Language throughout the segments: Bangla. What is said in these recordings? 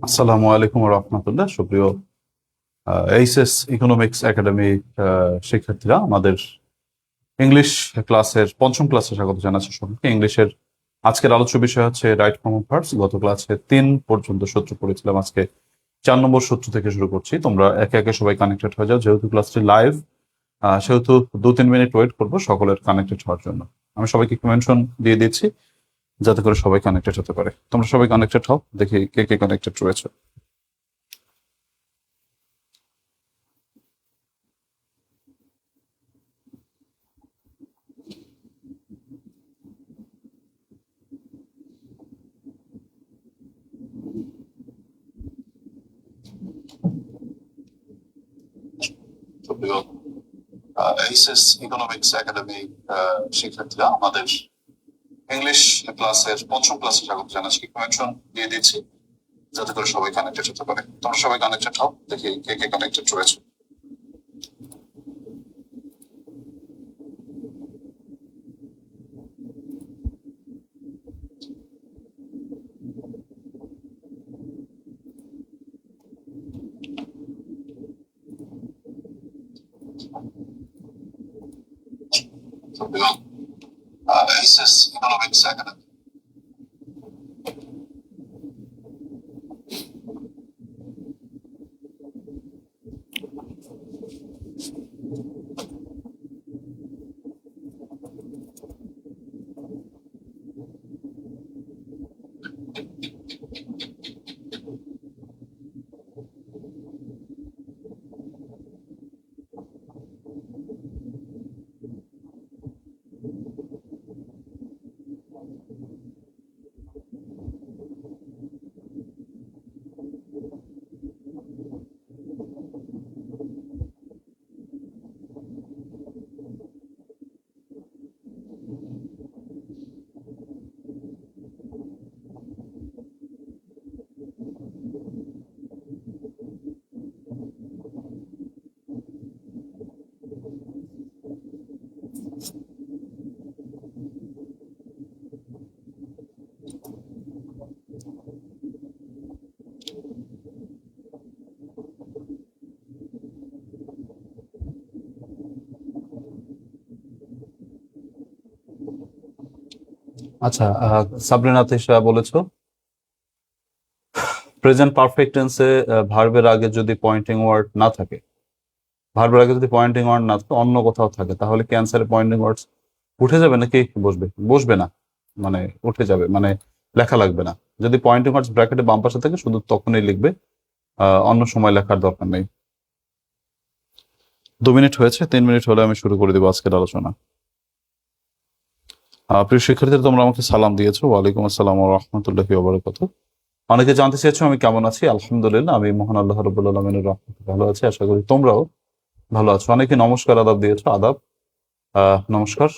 আসসালামু আলাইকুম রহমতুল্লাহ। সুপ্রিয় এইচএস ইকোনমিক্স একাডেমি শিক্ষার্থীরা, আমাদের ইংলিশ ক্লাসের পঞ্চম ক্লাসে স্বাগত জানাচ্ছি সবাইকে। ইংলিশের আজকের আলোচ্য বিষয় হচ্ছে রাইট ফর্ম অফ ভার্বস। গত ক্লাসে 3 পর্যন্ত সূত্র পড়েছিলাম, আজকে 4 নম্বর সূত্র থেকে শুরু করছি। তোমরা একে একে সবাই কানেক্টেড হয়ে যাও। যেহেতু ক্লাসটি লাইভ, সেহেতু 2-3 মিনিট ওয়েট করবো সকলের কানেক্টেড হওয়ার জন্য। আমি সবাইকে একটু মেনশন দিয়ে দিচ্ছি যাতে করে সবাই কানেক্টেড হতে পারে। তোমরা সবাই কানেক্টেড হও, দেখি কে কে কানেক্টেড রয়েছে। সুপ্রিয় এইচএস ইকোনমিক্স একাডেমি শিক্ষার্থীরা, আমাদের ইংলিশ ক্লাসের পঞ্চম ক্লাসে স্বাগত জানাচ্ছি। মেনশন দিয়ে দিচ্ছি যাতে করে সবাই কানেক্টেড হতে পারে। তোমরা সবাই কানেক্টেড হও, দেখি কে কে কানেক্টেড রয়েছে। সুপ্রিয় এইচএস ইকোনমিক্স একাডেমি, আচ্ছা। সাবরিনা তিশা বলেছো প্রেজেন্ট পারফেক্ট টেন্সে ভার্বের আগে যদি পয়েন্টিং ওয়ার্ড না থাকে, ভার্বের আগে যদি পয়েন্টিং ওয়ার্ড না থাকে, অন্য কোথাও থাকে, তাহলে কি অ্যান্সারে পয়েন্টিং ওয়ার্ডস উঠে যাবে নাকি বসবে? বসবে না, মানে উঠে যাবে, মানে লেখা লাগবে না। যদি পয়েন্টিং ওয়ার্ডস ব্র্যাকেটে বাম পাশে থাকে শুধু তখনই লিখবে, অন্য সময় লেখার দরকার নেই। 2 মিনিট হয়েছে, 3 মিনিট হলে আমি শুরু করে দেবো আজকের আলোচনা। প্রিয় শিক্ষার্থীরা, তোমরা আমাকে সালাম দিয়েছো। ওয়ালাইকুম আসসালাম ওয়া রাহমাতুল্লাহি ওয়া বারাকাতুহু। অনেকে জানতে চেয়েছো আমি কেমন আছি। আলহামদুলিল্লাহ, আমি মহান আল্লাহ রাব্বুল আলামিনের রহমতে ভালো আছি। আশা করি তোমরাও ভালো আছো। অনেকে নমস্কার আদাব দিয়েছো। আদাব, নমস্কার।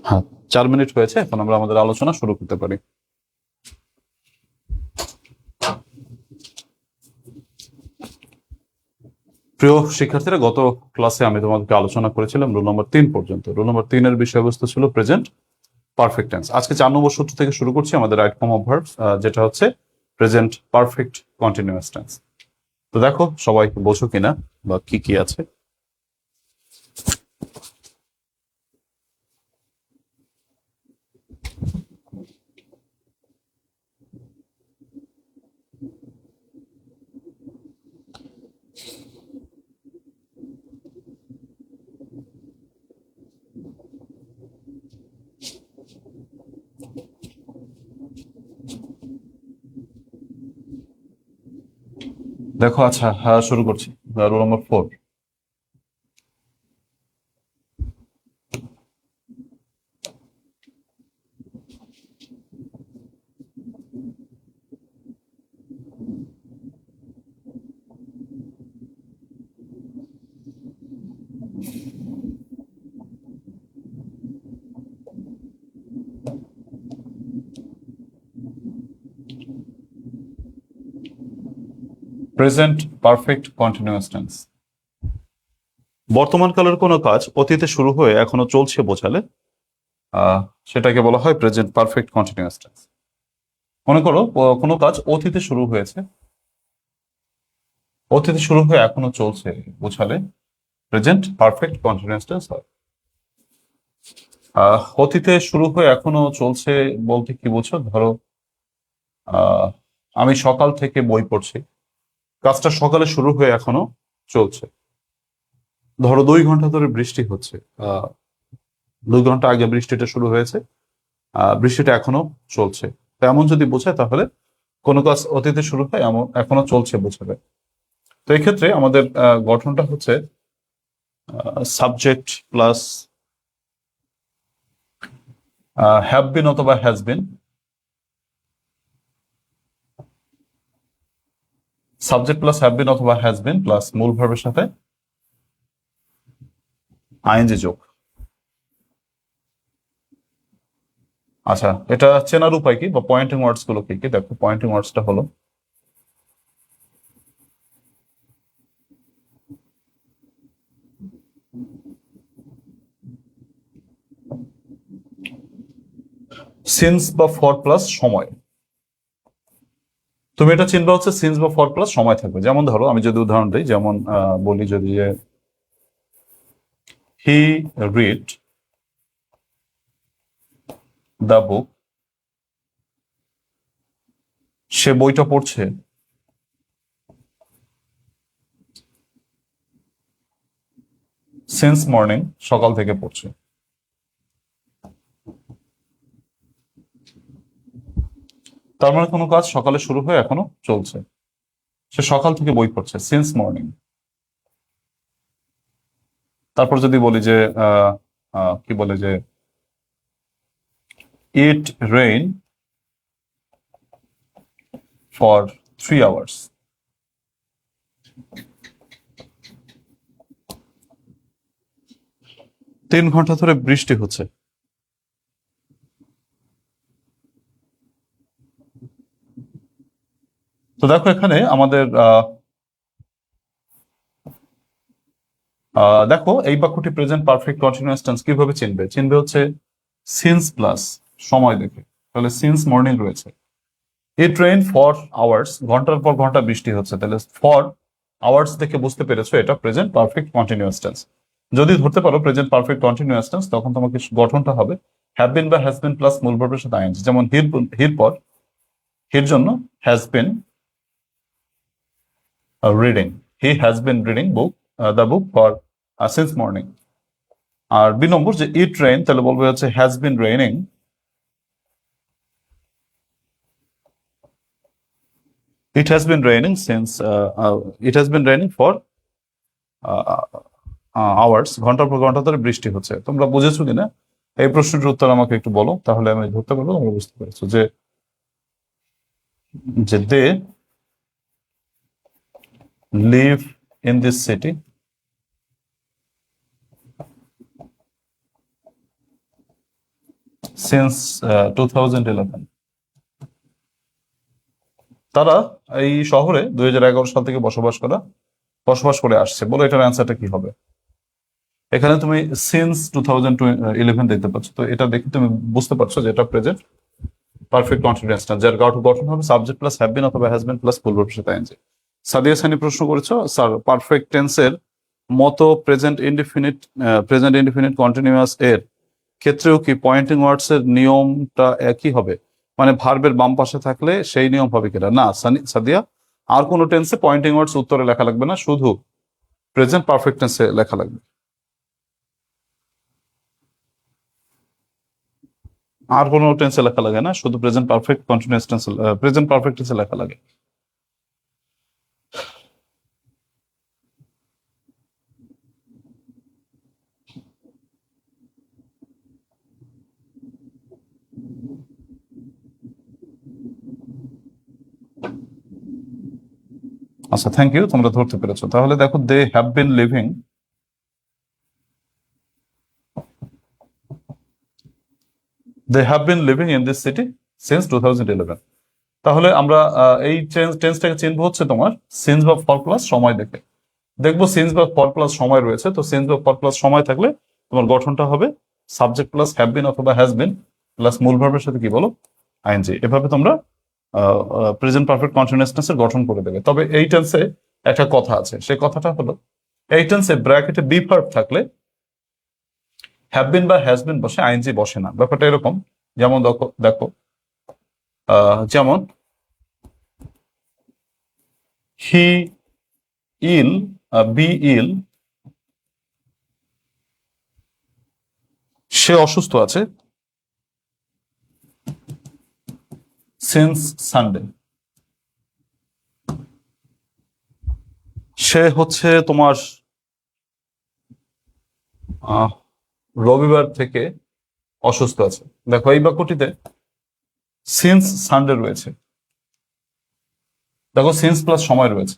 হ্যাঁ, 4 মিনিট হয়েছে, এখন আমরা আমাদের আলোচনা শুরু করতে পারি। প্রিয় শিক্ষার্থীরা, গত ক্লাসে আমি তোমাদেরকে আলোচনা করেছিলাম রুল নম্বর 3 পর্যন্ত। রুল নম্বর 3-এর বিষয়বস্তু ছিল প্রেজেন্ট পারফেক্ট টেন্স। আজকে 4 নম্বর সূত্র থেকে শুরু করছি আমাদের রাইট ফর্ম অফ ভার্বস, যেটা হচ্ছে প্রেজেন্ট পারফেক্ট কন্টিনিউয়াস টেন্স। তো দেখো সবাই বোঝো কিনা বা কি কি আছে। দেখো, আচ্ছা, শুরু করছি। Rule number 4। Present perfect continuous tense. বর্তমান কালের কোনো কাজ অতীতে শুরু হয়ে এখনো চলছে বোঝালে সেটাকে বলা হয় প্রেজেন্ট পারফেক্ট কন্টিনিউয়াস টেন্স। মনে করো কোনো কাজ অতীতে শুরু হয়েছে, অতীতে শুরু হয়ে এখনো চলছে বোঝালে প্রেজেন্ট পারফেক্ট কন্টিনিউয়াস টেন্স হয়। অতীতে শুরু হয়ে এখনো চলছে বলতে কি বুঝো? ধরো আমি সকাল থেকে বই পড়ছি, কাজটা সকালে শুরু হয়ে এখনো চলছে। ধরো 2 ঘন্টা ধরে বৃষ্টি হচ্ছে, 2 ঘন্টা আগে বৃষ্টিটা শুরু হয়েছে, বৃষ্টিটা এখনো চলছে। তো এমন যদি বোঝায় তাহলে কোনো কাজ অতীতে শুরু হয় এমন এখনো চলছে বোঝাবে। তো এই ক্ষেত্রে আমাদের গঠনটা হচ্ছে সাবজেক্ট প্লাস হ্যাভ বিন অথবা has been, subject plus have been অথবা হ্যাজ বিন প্লাস মূল ভার্বের সাথে আইএনজি যোগ। আচ্ছা, এটা চেনার উপায় কি বা পয়েন্টিং ওয়ার্ডস গুলো কি কি? দেখো পয়েন্টিং ওয়ার্ডসটা হলো সিন্স বা ফর প্লাস সময়। তুমি এটা চিনবা হচ্ছে সিন্স বা ফর প্লাস সময় থাকবে। যেমন ধরো আমি যদি উদাহরণ দিই, যেমন বলি যদি যে হি রিড দ্য বুক, সে বইটা পড়ছে সিন্স মর্নিং, সকাল থেকে পড়ছে। তার মানে কোনো কাজ সকালে শুরু হয়ে এখনো চলছে, সে সকাল থেকে বই পড়ছে সিন্স মর্নিং। তারপর যদি বলি যে কি বলে যে ইট রেইন ফর 3 আওয়ার্স, 3 ঘন্টা ধরে বৃষ্টি হচ্ছে। তো দেখো এখানে আমাদের দেখো এই বাক্যটি প্রেজেন্ট পারফেক্ট কন্টিনিউয়াস টেন্স কিভাবে চিনবে? চিনবে হচ্ছে সিন্স প্লাস সময় দেখে। তাহলে সিন্স মর্নিং রয়েছে, ইট রেইন ফর আওয়ার্স, ঘন্টার পর ঘন্টা বৃষ্টি হচ্ছে, তাহলে ফর আওয়ার্স দেখে বুঝতে পেরেছো এটা প্রেজেন্ট পারফেক্ট কন্টিনিউয়াস টেন্স। যদি ধরতে পারো প্রেজেন্ট পারফেক্ট কন্টিনিউয়াস টেন্স, তখন তোমাকে গঠনটা হবে হ্যাভ বিন বা হ্যাজ বিন প্লাস মূল ভার্বের সাথে আইএনজি। যেমন হির পর, হির জন্য has been reading, he has been reading book the book for since morning. আর 2 নম্বর যে ইট রেইন, তাহলে বলবো হচ্ছে has been raining, it has been raining since it has been raining for hours, ঘন্টার পর ঘন্টা ধরে বৃষ্টি হচ্ছে। তোমরা বুঝেছো কিনা এই প্রশ্নটির উত্তর আমাকে একটু বলো, তাহলে আমি ধরতে পারবো তোমরা বুঝতে পেরেছো যে যে they live in this city since 2011, তারা এই শহরে 2011 সাল থেকে বসবাস করে আসছে। বলো এটার অ্যান্সারটা কি হবে? এখানে তুমি সিন্স 2011 দেখতে পাচ্ছ, তো এটা দেখে তুমি বুঝতে পারছো যে এটা প্রেজেন্ট পারফেক্ট কন্টিনিউয়াস টেন্স, যার গঠন হবে সাবজেক্ট প্লাস হ্যাভ বিন অথবা হ্যাজ বিন প্লাস ফুল ভার্বের সাথে আইএনজি। সাদিয়া সানি প্রশ্ন করেছো, স্যার পারফেক্ট টেন্সের মতো প্রেজেন্ট ইনডিফিনিট কন্টিনিউয়াস এর ক্ষেত্রেও কি পয়েন্টিং ওয়ার্ডস এর নিয়মটা একই হবে? মানে ভার্বের বাম পাশে থাকলে সেই নিয়ম হবে কিনা? না সাদিয়া, আর কোনো টেন্সে পয়েন্টিং ওয়ার্ডস উত্তরে লেখা লাগবে না, শুধু প্রেজেন্ট পারফেক্ট টেন্সে লেখা লাগবে। আর কোনো টেন্সে লেখা লাগে না, শুধু প্রেজেন্ট পারফেক্ট কন্টিনিউয়াস টেন্সে, প্রেজেন্ট পারফেক্ট টেন্সে লেখা লাগে। আচ্ছা, থ্যাংক ইউ, তোমরা ধরতে পেরেছো। তাহলে দেখো, they have been living, they have been living in this city since 2011। তাহলে আমরা এই টেন্সটাকে চিনবো হচ্ছে তোমার সিন্স বা ফর প্লাস সময় দেখে। দেখবো সিন্স বা ফর প্লাস সময় রয়েছে, তো সিন্স বা ফর প্লাস সময় থাকলে তোমার গঠনটা হবে সাবজেক্ট প্লাস হ্যাভ বিন অথবা হ্যাজ বিন প্লাস মূল ভার্বের সাথে কি বলো, আইএনজি। এভাবে তোমরা প্রেজেন্ট পারফেক্ট কন্টিনিউয়াস টেন্সের গঠন করে দেবে। তবে এই টেন্সে একটা কথা আছে, সেই কথাটা হলো এই টেন্সে ব্র্যাকেটে বি ভার্ব থাকলে হ্যাভ বিন বা হ্যাজ বিন বসে, আইএনজি বসে না। ব্যাপারটা এরকম, যেমন দেখো দেখো যেমন হি ইল, বি ইল, সে অসুস্থ আছে সিন্স সানডে। সে হচ্ছে তোমার রবিবার থেকে অসুস্থ আছে। দেখো এই বাক্যটিতে সিন্স সানডে রয়েছে, দেখো সিন্স প্লাস সময় রয়েছে,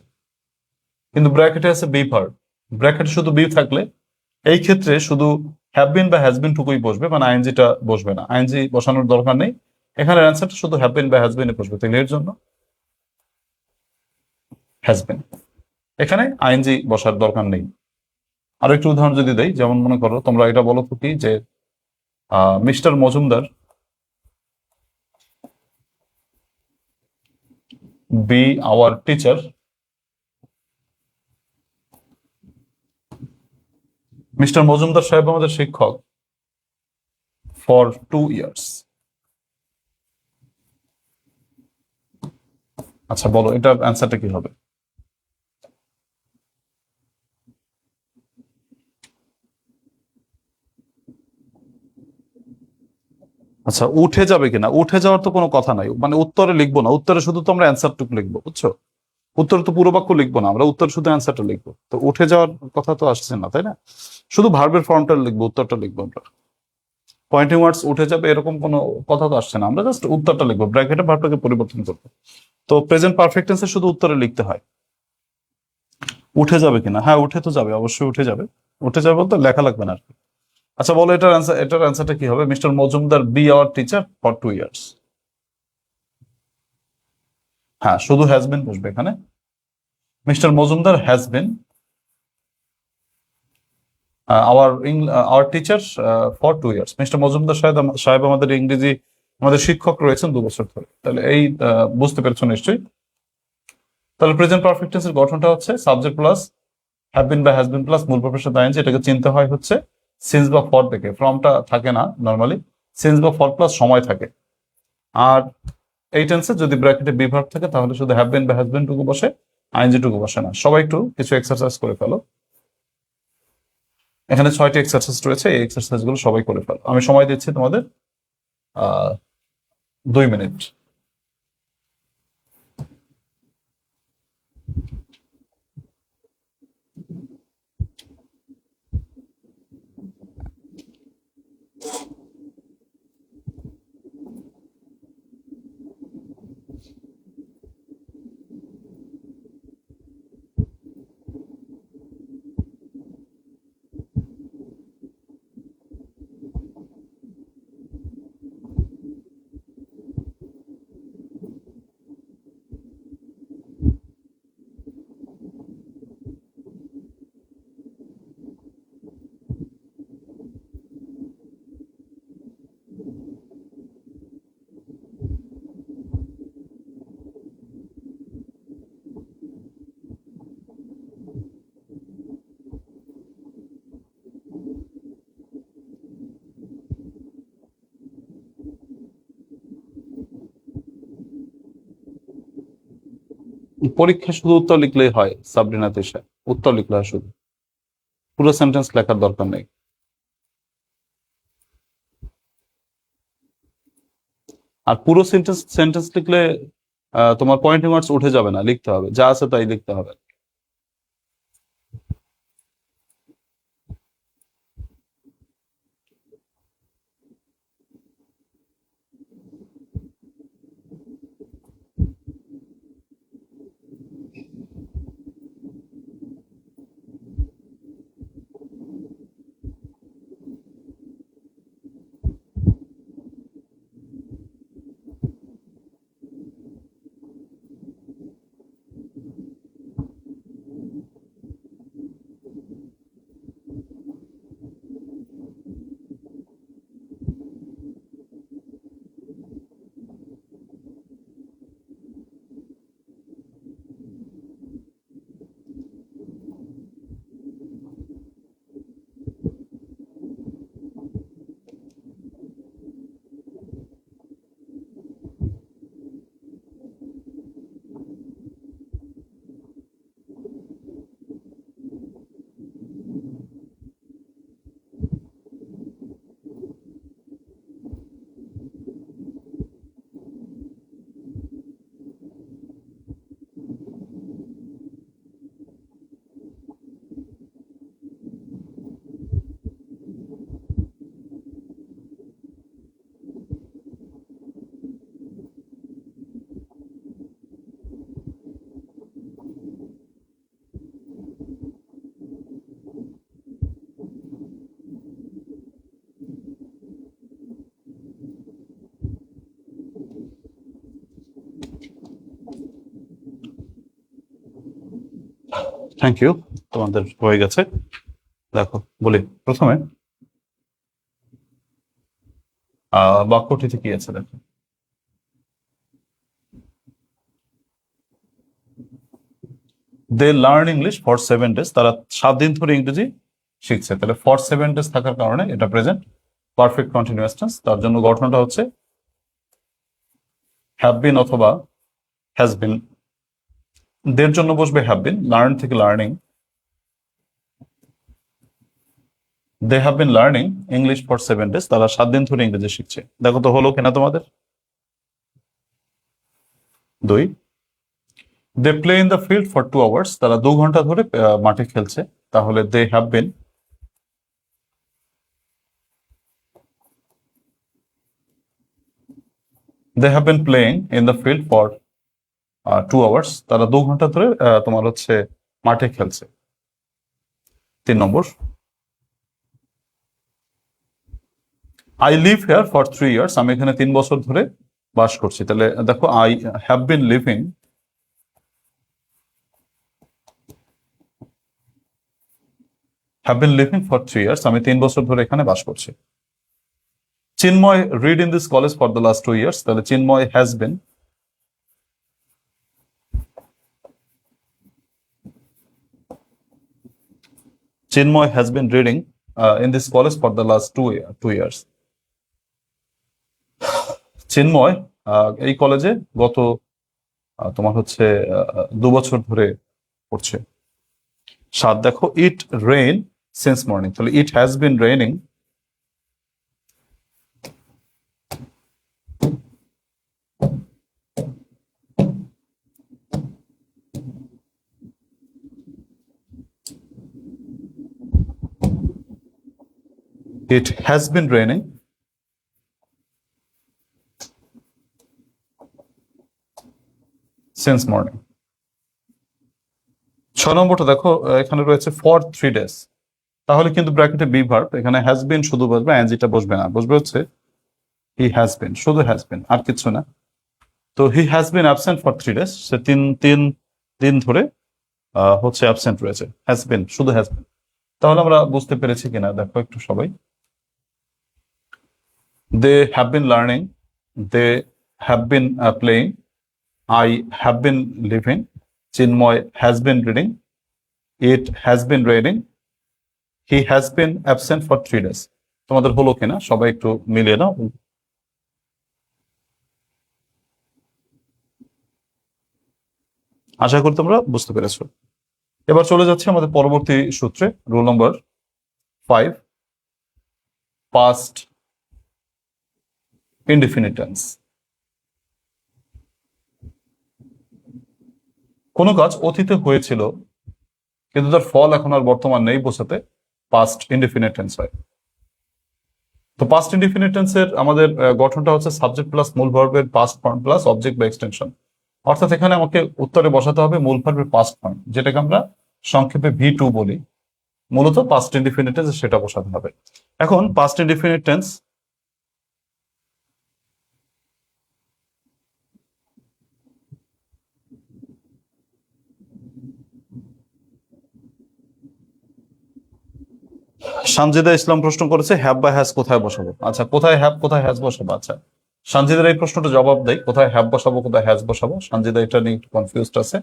কিন্তু ব্র্যাকেটে আছে বি ভার্ব। ব্র্যাকেটে শুধু বি থাকলে এই ক্ষেত্রে শুধু হ্যাভ বিন বা হ্যাজ বিন টুকুই বসবে, মানে আইএনজিটা বসবে না, আইএনজি বসানোর দরকার নেই। এখানে অ্যান্সারটা শুধু হ্যাভ বিন বা হ্যাজ বিনে বসবে, তাহলে এর জন্য হ্যাজ বিন, এখানে আইএনজি বসার দরকার নেই। আরো একটু উদাহরণ যদি দেই, যেমন মনে করো তোমরা এটা বলো তো কি যে mister Majumdar B our teacher, mister Majumdar সাহেব আমাদের শিক্ষক ফর 2 ইয়ার্স। আচ্ছা বলো, এটার অ্যান্সারটা কি হবে? আচ্ছা, উঠে যাবে কিনা? উঠে যাওয়ার তো কোনো কথা নাই, মানে উত্তরে লিখবো না, উত্তরে শুধু তো আমরা অ্যান্সারটুকু লিখবো, বুঝছো? উত্তরে তো পুরো বাক্য লিখবো না আমরা, উত্তর শুধু অ্যান্সারটা লিখবো। তো উঠে যাওয়ার কথা তো আসছে না, তাই না? শুধু ভার্বের ফর্মটা লিখবো, উত্তরটা লিখবো আমরা। পয়েন্টিং ওয়ার্ডস উঠে যাবে এরকম কোনো কথা তো আসছে না, আমরা জাস্ট উত্তরটা লিখবো, ব্র্যাকেটে ভার্বটাকে পরিবর্তন করবো। তো প্রেজেন্ট পারফেক্ট টেন্সে শুধু উত্তরে লিখতে হয়। উঠে যাবে কিনা? হ্যাঁ, উঠে তো যাবে, অবশ্যই উঠে যাবে। উঠে যাবে বলতে লেখা লাগবে না আর কি। আচ্ছা বলো, এটার অ্যান্সারটা কি হবে? Mister Majumdar B our teacher for 2 years. হ্যাঁ, শুধু হ্যাজ বিন বসবে এখানে। Mister Majumdar has been our teacher for 2 years. Mister Majumdar সাহেব আমাদের ইংরেজি, আমাদের শিক্ষক রয়েছেন 2 বছর ধরে। তাহলে এই বুঝতে পেরেছো নিশ্চয়ই। তাহলে প্রেজেন্ট পারফেক্ট টেন্সের গঠনটা হচ্ছে সাবজেক্ট প্লাস হ্যাভ বিন বা হ্যাজ বিন প্লাস মূল ভার্বের সাথে আইএনজি। এটাকে চিনতে হয় হচ্ছে সিন্স বা ফর থেকে, ফ্রমটা থাকে না নর্মালি, সিন্স বা ফর প্লাস সময় থাকে। আর এই টেন্সে যদি ব্র্যাকেটে বি ভার্ব থাকে তাহলে শুধু হ্যাভ বিন বা হ্যাজ বিন টুকু বসে, আইএনজি টুকু বসে না। সবাই একটু কিছু এক্সারসাইজ করে ফেলো। এখানে 6টি এক্সারসাইজ রয়েছে, এই এক্সারসাইজ গুলো সবাই করে ফেলো। আমি সময় দিচ্ছি তোমাদের 2 মিনিট। পরীক্ষা শুধু উত্তর লিখলেই হয় সাবরিনা তিশা, উত্তর লিখলে হয় শুধু, পুরো সেন্টেন্স লেখার দরকার নেই। আর পুরো সেন্টেন্স সেন্টেন্স লিখলে তোমার পয়েন্টিং ওয়ার্ডস উঠে যাবে না, লিখতে হবে যা আছে তাই লিখতে হবে। থ্যাংক ইউ, তোমাদের হয়ে গেছে। দেখো বলি প্রথমে বাক্যটিতে কি আছে দেখো। They learn English for 7 days, তারা 7 দিন ধরে ইংরেজি শিখছে। তাহলে ফর 7 days থাকার কারণে এটা প্রেজেন্ট পারফেক্ট কন্টিনিউয়াস টেন্স। তার জন্য গঠনটা হচ্ছে হ্যাভ বিন অথবা হ্যাজ বিন। দের জন্য বসবে হ্যাভ বিন, লার্ন থেকে learning. They have been learning English for 7 days, তারা 7 দিন ধরে ইংরেজি শিখছে। দেখো তো হলো কিনা তোমাদের। 2, they play in the field for 2 hours, তারা 2 ঘন্টা ধরে মাঠে খেলছে। তাহলে they have been, they have been playing in the field for 2 hours, তারা 2 ঘন্টা ধরে তোমার হচ্ছে মাঠে খেলছে। 3 নম্বর, I live here for 3 years, আমি এখানে 3 বছর ধরে বাস করছি। তাহলে দেখো I have been living, for 3 years, আমি 3 বছর ধরে এখানে বাস করছি। Chinmoy read in this college for the last 2 years, তাহলে Chinmoy has been, Chinmoy has been reading in this college for the last 2 years। Chinmoy এই কলেজে গত তোমার হচ্ছে 2 বছর ধরে পড়ছে। 7, দেখো ইট রেইন সিন্স মর্নিং, তাহলে it has been raining, it has been raining since morning। 6 নম্বরটা দেখো, এখানে রয়েছে ফর 3 days, তাহলে কিন্তু ব্র্যাকেটে বি ভার্ব, এখানে হ্যাজ বিন শুধু বসবে, অ্যানজিটা বসবে না, বসবে হচ্ছে হি হ্যাজ বিন, শুধু হ্যাজ বিন আর কিছু না। তো হি has been absent for 3 days, সে 3 দিন ধরে হচ্ছে অ্যাবসেন্ট রয়েছে। হ্যাজ বিন, শুধু হ্যাজ বিন। তাহলে আমরা বুঝতে পেরেছি কিনা দেখো একটু সবাই। They have been learning, they have been playing, I have been living, Chinmoy has been reading, it has been raining, he has been absent for 3 days। তোমাদের হলো কিনা সবাই একটু মিলিয়ে নাও। আশা করি তোমরা বুঝতে পেরেছো। এবার চলে যাচ্ছে আমাদের পরবর্তী সূত্রে, রুল নম্বর 5, পাস্ট ইনডিফিনিট টেন্স। কোনো কাজ অতীতে হয়েছিল কিন্তু তার ফল এখন আর বর্তমান নেই বোঝাতে পাস্ট ইনডিফিনিট টেন্স হয়। তো পাস্ট ইনডিফিনিট টেন্সের আমাদের গঠনটা হচ্ছে সাবজেক্ট প্লাস মূল ভার্বের পাস্ট ফর্ম প্লাস অবজেক্ট বা এক্সটেনশন। অর্থাৎ এখানে আমাকে উত্তরে বসাতে হবে মূল ভার্বের পাস্ট ফর্ম, যেটাকে আমরা সংক্ষেপে V2 বলি। মূলত পাস্ট ইনডিফিনিট টেন্স সেটা বসাতে হবে। এখন পাস্ট ইনডিফিনিট টেন্স সানজিদা ইসলাম প্রশ্ন করেছে হ্যাভ বা হ্যাজ কোথায় বসাবো। আচ্ছা, কোথায় হ্যাভ কোথায় হ্যাজ বসাবো? আচ্ছা, সানজিদার এই প্রশ্নটা জবাব দেয়, কোথায় হ্যাভ বসাবো কোথায় হ্যাজ বসাবো। সানজিদা এটা নিয়ে একটু কনফিউজড আছে।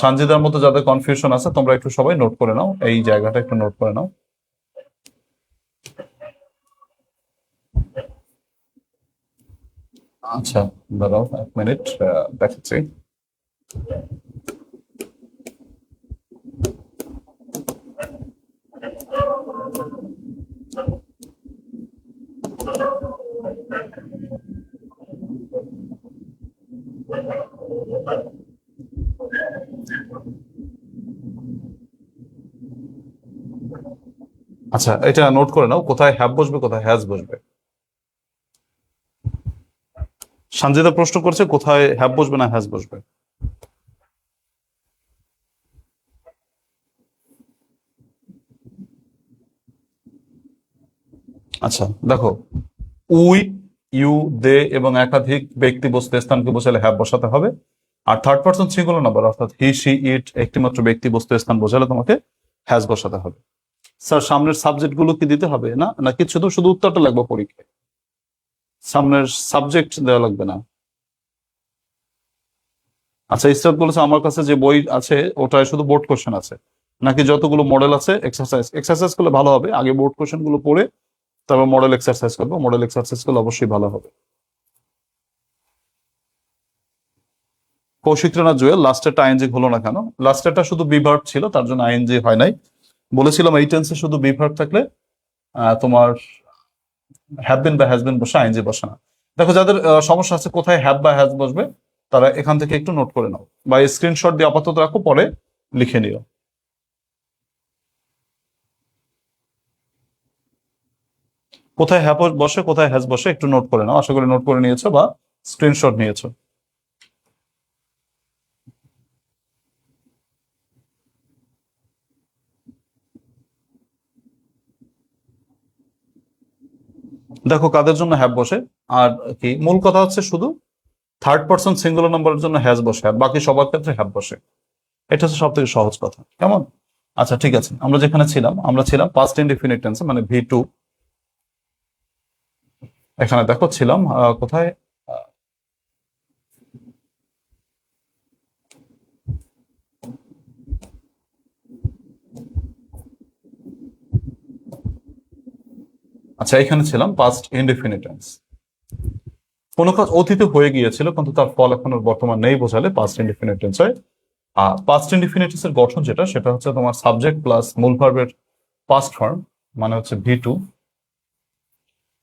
সানজিদার মতো যাদের কনফিউশন আছে তোমরা একটু সবাই নোট করে নাও, এই জায়গাটা একটু নোট করে নাও। আচ্ছা দাঁড়াও 1 মিনিট, দেখাচ্ছি। আচ্ছা, এটা নোট করে নাও, কোথায় হ্যাভ বসবে কোথায় হ্যাজ বসবে। সানজিদা প্রশ্ন করছে কোথায় হ্যাভ বসবে না হ্যাজ বসবে। আচ্ছা দেখো, উই, ইউ, দে এবং একাধিক ব্যক্তি বস্তু স্থানকে বসালে হ্যাভ বসাতে হবে। আর থার্ড পার্সন সিঙ্গুলার নাম্বার অর্থাৎ হি সি ইট একটি মাত্র ব্যক্তি বস্তু স্থান বোঝালে তোমাকে হ্যাজ বসাতে হবে। স্যার সামনের সাবজেক্ট গুলো কি দিতে হবে না, নাকি শুধু শুধু উত্তরটা লাগবে পরীক্ষায়? সামনের সাবজেক্ট দেওয়া লাগবে না? আচ্ছা, ইসরাত বলেছে আমার কাছে যে বই আছে ওটায় শুধু বোর্ড কোশ্চেন আছে, নাকি যতগুলো মডেল আছে এক্সারসাইজ করলে ভালো হবে? আগে বোর্ড কোশ্চেন গুলো পড়ে তারপর মডেল এক্সারসাইজ করবো, মডেল এক্সারসাইজ করলে অবশ্যই ভালো হবে। কৌশিক রানা জুয়েল, লাস্টেরটা আইএনজি হলো না কেন? লাস্টেরটা শুধু বিভার্ব ছিল, তার জন্য আইএনজি হয় নাই। বলেছিলাম এই টেন্সে শুধু বিভার্ব থাকলে তোমার হ্যাভ বিন বা হ্যাজ বিন বসে আইএনজি বসে না। দেখো যাদের সমস্যা আছে কোথায় হ্যাভ বা হ্যাজ বসবে, তারা এখান থেকে একটু নোট করে নাও বা স্ক্রিনশট দিয়ে আপাতত রাখো, পরে লিখে নিও। কোথায় হ্যাভ বসে কোথায় হ্যাজ বসে একটু নোট করে নাও, আশা করি নোট করে নিয়েছো বা স্ক্রিনশট নিয়েছো। দেখো কাদের জন্য হ্যাভ বসে, আর কি মূল কথা হচ্ছে শুধু থার্ড পার্সন সিঙ্গুলার নাম্বারের জন্য হ্যাজ বসে, আর বাকি সবার ক্ষেত্রে হ্যাভ বসে। এটা হচ্ছে সব থেকে সহজ কথা, কেমন? আচ্ছা ঠিক আছে, আমরা যেখানে ছিলাম আমরা ছিলাম পাস্ট ইনডিফিনিট টেন্সে, মানে V2। এখানে দেখো ছিলাম কোথায়? আহ, আচ্ছা এখানে ছিলাম পাস্ট ইনডিফিনিট টেন্স। কোনো কাজ অতীতে হয়ে গিয়েছিল কিন্তু তার ফল এখন আর বর্তমান নেই বোঝালে পাস্ট ইনডিফিনিট টেন্স হয়। আর পাস্ট ইনডিফিনিট টেন্সের গঠন যেটা, সেটা হচ্ছে তোমার সাবজেক্ট প্লাস মূল ভার্বের পাস্ট ফর্ম, মানে হচ্ছে V2,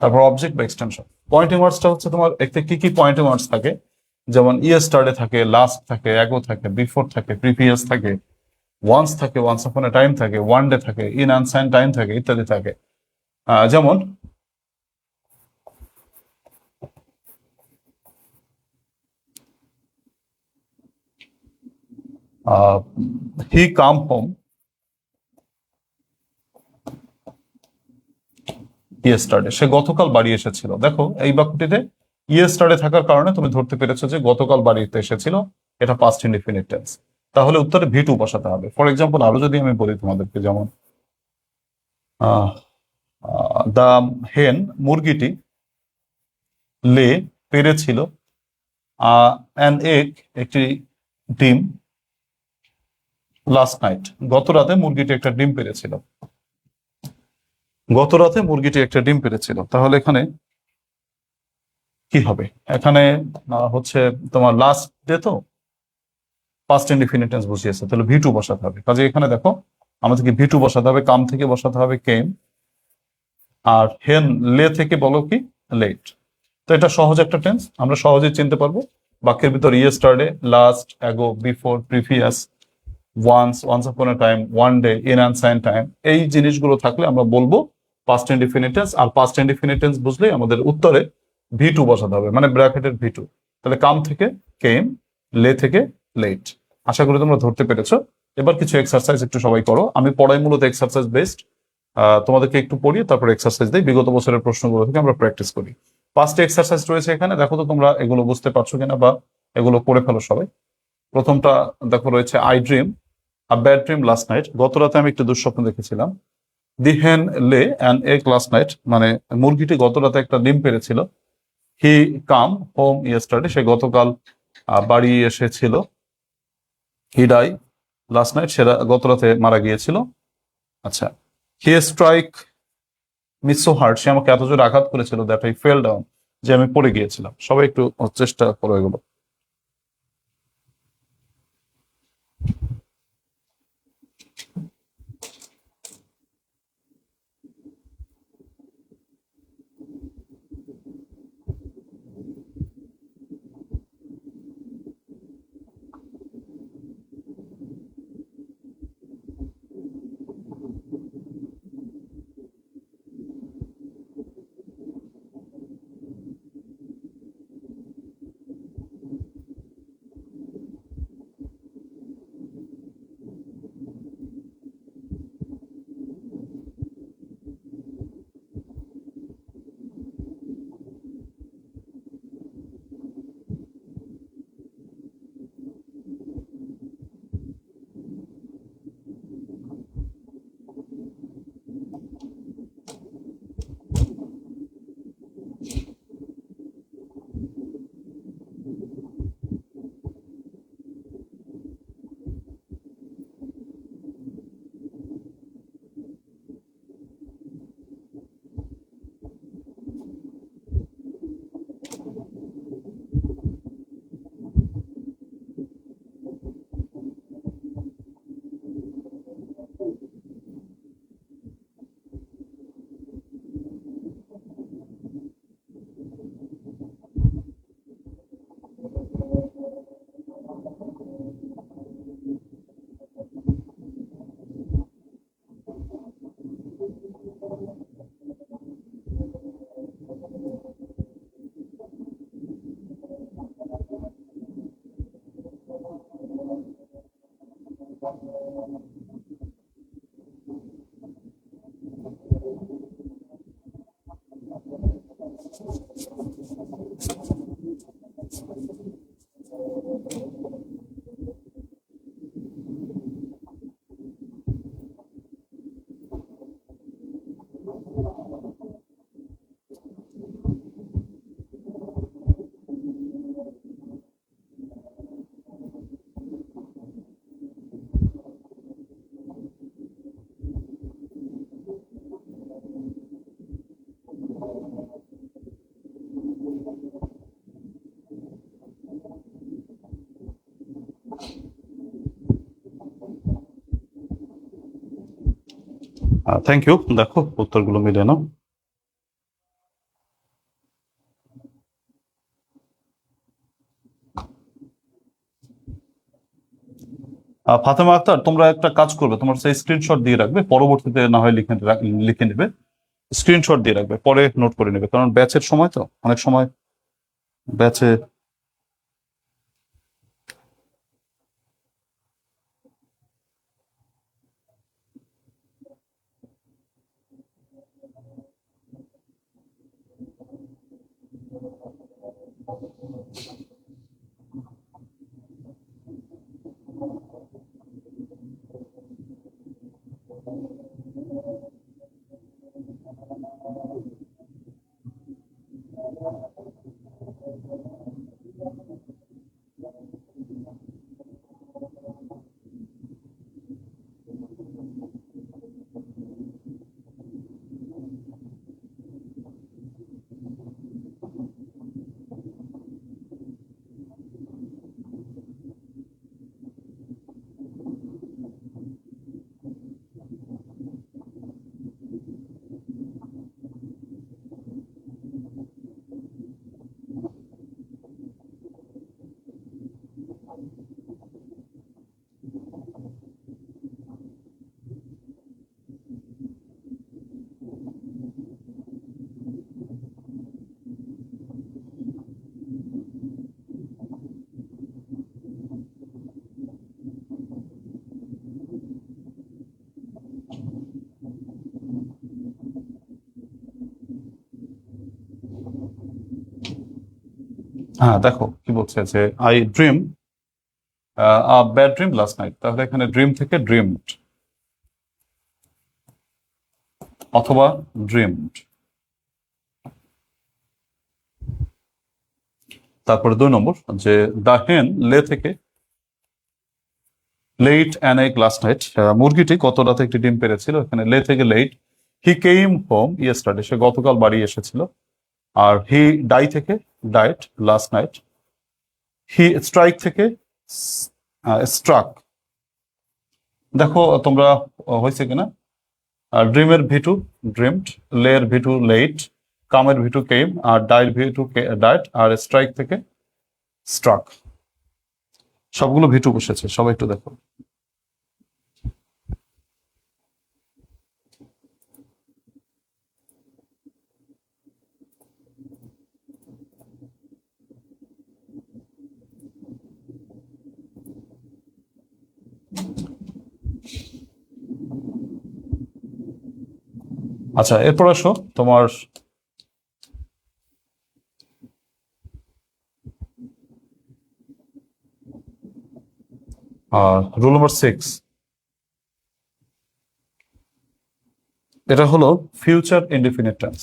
তারপর অবজেক্ট বা এক্সটেনশন। পয়েন্টিং ওয়ার্ডসটা হচ্ছে তোমার এতে কি কি পয়েন্টিং ওয়ার্ডস থাকে, যেমন ইয়েস্টারডে থাকে, লাস্ট থাকে, অ্যাগো থাকে, বিফোর থাকে, প্রিভিয়াস থাকে, ওয়ান্স থাকে, ওয়ান্স আপন এ টাইম থাকে, ওয়ান ডে থাকে, ইন আনসাইন টাইম থাকে, ইত্যাদি থাকে। যেমন হি কাম হোম ইয়েস্টারডে, সে গতকাল বাড়ি এসেছিল। দেখো এই বাক্যটিতে ইয়েস্টারডে থাকার কারণে তুমি ধরতে পেরেছো যে গতকাল বাড়িতে এসেছিল, এটা পাস্ট ইনডিফিনিট টেন্স। তাহলে উত্তরে V2 বসাতে হবে। ফর এক্সাম্পল আরো যদি আমি বলি তোমাদেরকে, যেমন দা হেন, মুরগিটি, লে, পেরেছিল, অ্যান এগ, একটি ডিম, লাস্ট নাইট, গত রাতে মুরগিটি একটা ডিম পেরেছিল। গত রাতে মুরগিটি একটা ডিম পেরেছিল, তাহলে এখানে কি হবে? এখানে হচ্ছে তোমার লাস্ট ডে তো পাস্ট ইনডিফিনিট টেন্স বসিয়েছে, তাহলে V2 বসাতে হবে। কাজে এখানে দেখো আমাদেরকে V2 বসাতে হবে, কাম থেকে বসাতে হবে কেম, আর হেন লে থেকে বলো কি লেট। তো এটা সহজ একটা টেন্স, আমরা সহজেই চিনতে পারবো। বাক্যের ভিতর yesterday, last, ago, before, previous, once, once upon a time, one day, in ancient time, এই জিনিসগুলো থাকলে আমরা বলবো পাস্ট ইনডিফিনিট টেন্স। আর পাস্ট ইনডিফিনিট টেন্স বুঝলেই আমাদের উত্তরে V2 বসাতে হবে, মানে ব্র্যাকেটের V2। তাহলে কাম থেকে কেম, লে থেকে লেট। আশা করি তোমরা ধরতে পেরেছো। এবার কিছু এক্সারসাইজ একটু সবাই করো, আমি পড়াই মূলত এক্সারসাইজ বেসড। তোমাদেরকে একটু পড়িয়ে তারপর এক্সারসাইজ দিই, বিগত বছরের প্রশ্নগুলো থেকে আমরা প্র্যাকটিস করি। পাঁচটা এক্সারসাইজ রয়েছে এখানে, দেখো তো তোমরা এগুলো বুঝতে পারছো কিনা বা এগুলো করে ফেলো সবাই। প্রথমটা দেখো রয়েছে I dream a bad dream last night, গত রাতে আমি একটু দুঃস্বপ্ন দেখেছিলাম। দি হেন লে অ্যান এগ লাস্ট নাইট, মানে মুরগিটি গত রাতে একটা ডিম পেড়েছিল। হি কাম হোম ইয়েস্টারডে, সে গতকাল বাড়ি এসেছিল। হি ডাই লাস্ট নাইট, সে গত রাতে মারা গিয়েছিল। আচ্ছা, হি স্ট্রাইক মিস সো হার্ড, সে আমাকে এত জোরে আঘাত করেছিল দ্যাট আই ফেল ডাউন, যে আমি পড়ে গিয়েছিলাম। সবাই একটু চেষ্টা করো এগুলো। Thank you. দেখো উত্তরগুলো মিলে নাও। ফাতেমা আক্তার, তোমরা একটা কাজ করবে, তোমার সেই স্ক্রিনশট দিয়ে রাখবে, পরবর্তীতে না হয় লিখে নেবে। স্ক্রিনশট দিয়ে রাখবে, পরে নোট করে নেবে, কারণ ব্যাচের সময় তো অনেক সময় ব্যাচে। হ্যাঁ, দেখো কি বলছে যে I dream bad dream last night, তাহলে এখানে ড্রিম থেকে ড্রিমড অথবা ড্রিমড। তারপরে 2 নম্বর, যে দ্য হেন লে থেকে laid an egg last night, মুরগিটি গত রাতে একটি ডিম পেড়েছিল, এখানে লে থেকে laid. He came home yesterday, সে গতকাল বাড়ি এসেছিল। আর হি ডাই থেকে died last night. He strike থেকে স্ট্রাক। দেখো তোমরা হয়েছে কিনা। ড্রিমের ভিটু ড্রিমড, লের ভিটু লেট, কামের ভিটু কেম, আর ডায়ের ভিটু ডায়েট, আর স্ট্রাইক থেকে স্ট্রাক। সবগুলো ভিটু বসেছে, সবাই একটু দেখো। আচ্ছা, এরপর আসো তোমার রুল নম্বর 6। এটা হলো ফিউচার ইনডিফিনিট টেন্স।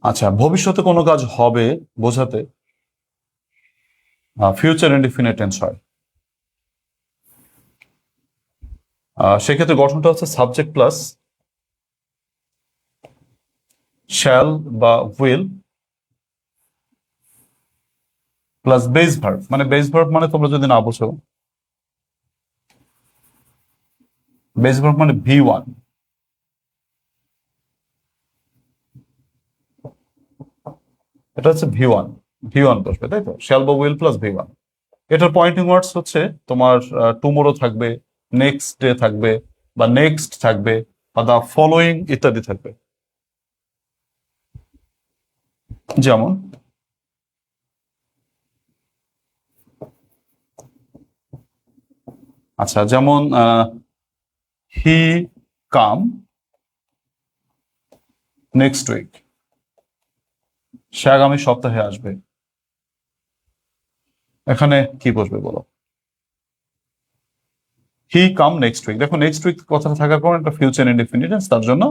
আচ্ছা, ভবিষ্যতে কোনো কাজ হবে বোঝাতে ফিউচার ইনডিফিনিট টেন্স হয়। সেক্ষেত্রে গঠনটা হচ্ছে সাবজেক্ট প্লাস শ্যাল বা উইল প্লাস বেস ভার্ব। মানে বেস ভার্ব মানে তোমরা যদি না বুঝো, বেস ভার্ব মানে V1। এটা হচ্ছে V1, V1 বসবে, তাই তো? শ্যাল বা উইল প্লাস V1। এটার পয়েন্টিং ওয়ার্ডস হচ্ছে তোমার টুমোরো থাকবে, নেক্সট ডে থাকবে, বা নেক্সট থাকবে, বা দা ফলোয়িং ইত্যাদি থাকবে। যেমন আচ্ছা, যেমন হি কাম নেক্সট উইক, সে আগামী সপ্তাহে আসবে। এখানে কি বসবে বলো? হি কাম নেক্সট উইক, দেখো নেক্সট উইক কথাটা থাকার কারণে একটা ফিউচার ইনডিফিনিটেন্স, তার জন্য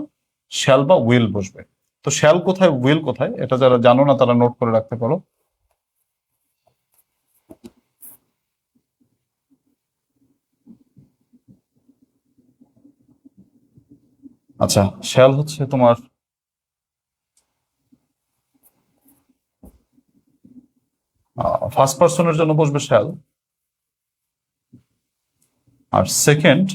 শ্যাল বা উইল বসবে। তো শ্যাল কোথায়, উইল কোথায়, এটা যারা জানো না তারা নোট করে রাখতে পারো। আচ্ছা, শ্যাল হচ্ছে তোমার ফার্স্ট পার্সনের জন্য বসবে শ্যাল, আর সেকেন্ড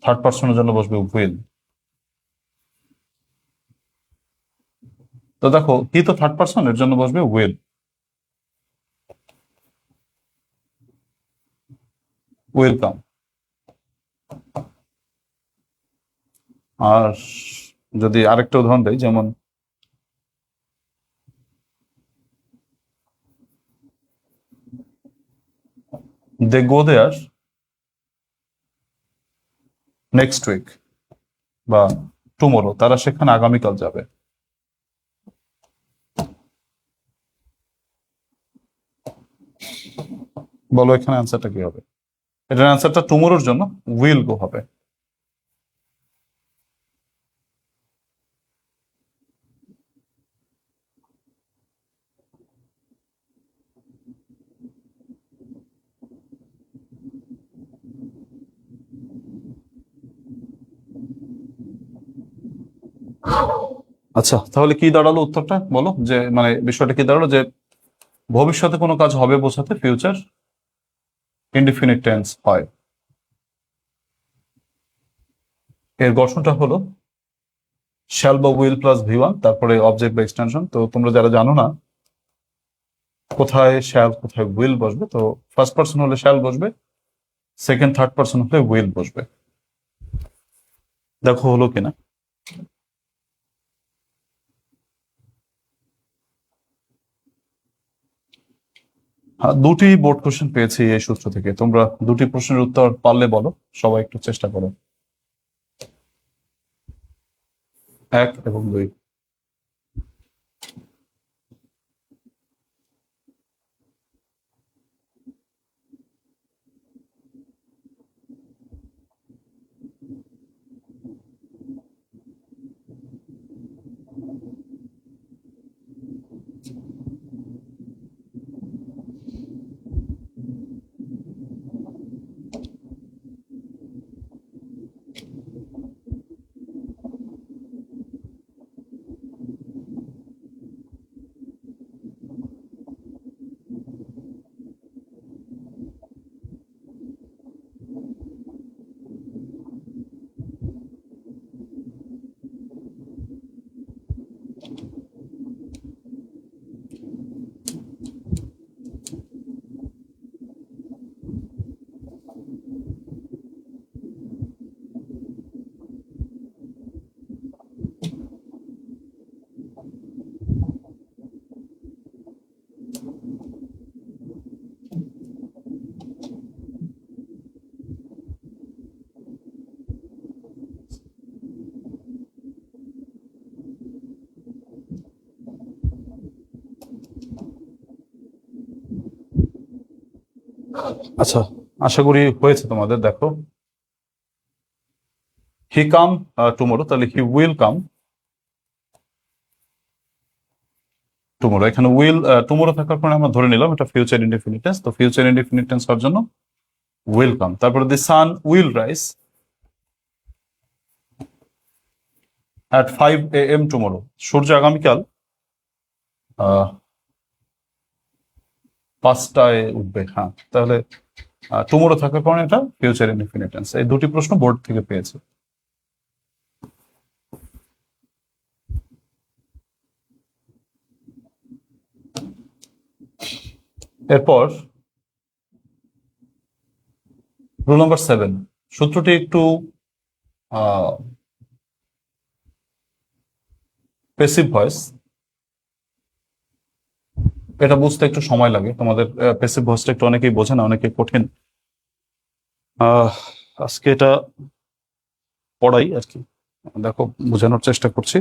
থার্ড পার্সনের জন্য বসবে উইল। তো দেখো হি তো থার্ড পার্সন, এর জন্য বসবে উইল, ওয়েলকাম। আর যদি আরেকটা উদাহরণ দেই, যেমন দে গো দেয়ার নেক্সট উইক বা টুমোরো, তারা সেখানে আগামীকাল যাবে। বলো এখানে অ্যান্সারটা কি হবে? এটার অ্যান্সারটা টুমোরোর জন্য উইল গো হবে। আচ্ছা, তাহলে কি দাঁড়ালো উত্তরটা বলো, যে মানে বিষয়টা কি দাঁড়ালো, যে ভবিষ্যতে কোনো কাজ হবে বোঝাতে ফিউচার ইনডিফিনিট টেন্স হয়। এর গঠনটা হলো শ্যাল বা উইল প্লাস ভি1, তারপরে অবজেক্ট বা এক্সটেনশন। তো তোমরা যারা জানো না কোথায় শ্যাল কোথায় উইল বসবে, তো ফার্স্ট পার্সন হলে শ্যাল বসবে, সেকেন্ড থার্ড পার্সন হলে উইল বসবে। দেখো হলো কিনা। হ্যাঁ, দুটি বোর্ড কোশ্চেন পেয়েছি এই সূত্র থেকে। তোমরা দুটি প্রশ্নের উত্তর পারলে বলো, সবাই একটু চেষ্টা করো। 1 এবং 2। আচ্ছা, আশা করি হয়েছে তোমাদের। দেখো হি কাম টুমোরো, তাহলে হি উইল কাম টুমোরো। এখানে উইল টুমোরো থাকার কারণে আমরা ধরে নিলাম এটা ফিউচার ইনডিফিনিট টেন্স, তো ফিউচার ইনডিফিনিট টেন্স হওয়ার জন্য উইল কাম। তারপরে the sun will rise at 5 AM tomorrow, সূর্য আগামীকাল 5টায় উঠবে। হ্যাঁ, তাহলে টুমোরো থাকার কারণে এটা ফিউচার ইনডিফিনিট টেন্স। এই দুটি প্রশ্ন বোর্ড থেকে পেয়েছে। এরপর রুল নাম্বার 7, সূত্রটি একটু প্যাসিভ ভয়েস। এটা বুঝতে একটু সময় লাগে। তোমাদের প্যাসিভ ভয়েসটা একটু অনেকেই বোঝে না, অনেকে কঠিন। আহ, আজকে এটা পড়াই আর কি, দেখো বোঝানোর চেষ্টা করছি।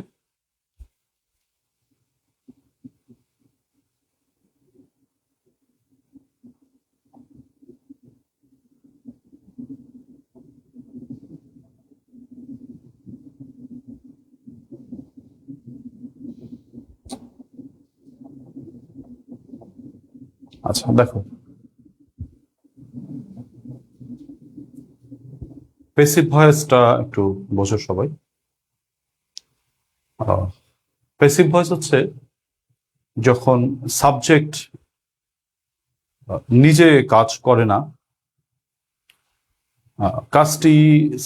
আচ্ছা দেখো, প্যাসিভ ভয়েসটা একটু বোঝো সবাই। প্যাসিভ ভয়েস হচ্ছে যখন সাবজেক্ট নিজে কাজ করে না, কাজটি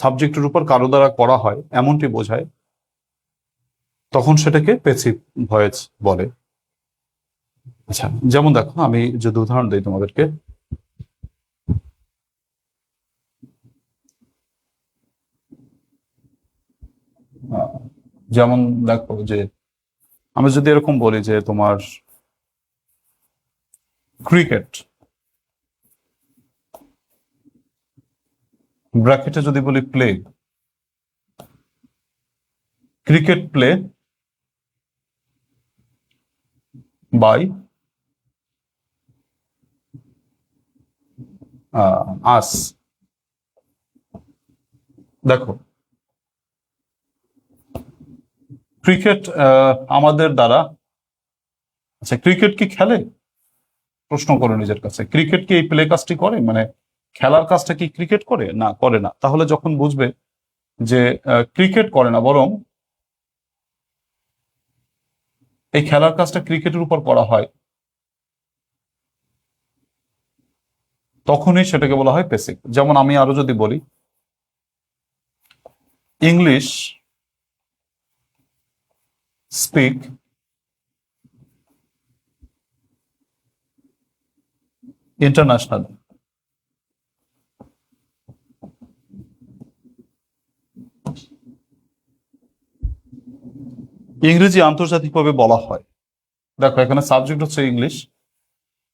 সাবজেক্টের উপর কারো দ্বারা করা হয় এমনটি বোঝায়, তখন সেটাকে প্যাসিভ ভয়েস বলে। আচ্ছা, যেমন দেখো আমি যদি উদাহরণ দিই তোমাদেরকে, আহ, যেমন দেখো যে আমি যদি এরকম বলি যে তোমার ক্রিকেট, ব্র্যাকেটে যদি বলি play, cricket play by us. দেখো ক্রিকেট আমাদের দ্বারা, আচ্ছা ক্রিকেট কি খেলে? প্রশ্ন করো নিজের কাছে, ক্রিকেট কি এই প্লে কাজটি করে, মানে খেলার কাজটা কি ক্রিকেট করে? না, করে না। তাহলে যখন বুঝবে যে ক্রিকেট করে না, বরং এই খেলার কাজটা ক্রিকেটের উপর করা হয়, তখনই সেটাকে বলা হয় প্যাসিভ। যেমন আমি আরো যদি বলি, ইংলিশ স্পিক ইন্টারন্যাশনাল, ইংরেজি আন্তর্জাতিকভাবে বলা হয়। দেখো এখানে সাবজেক্ট হচ্ছে ইংলিশ,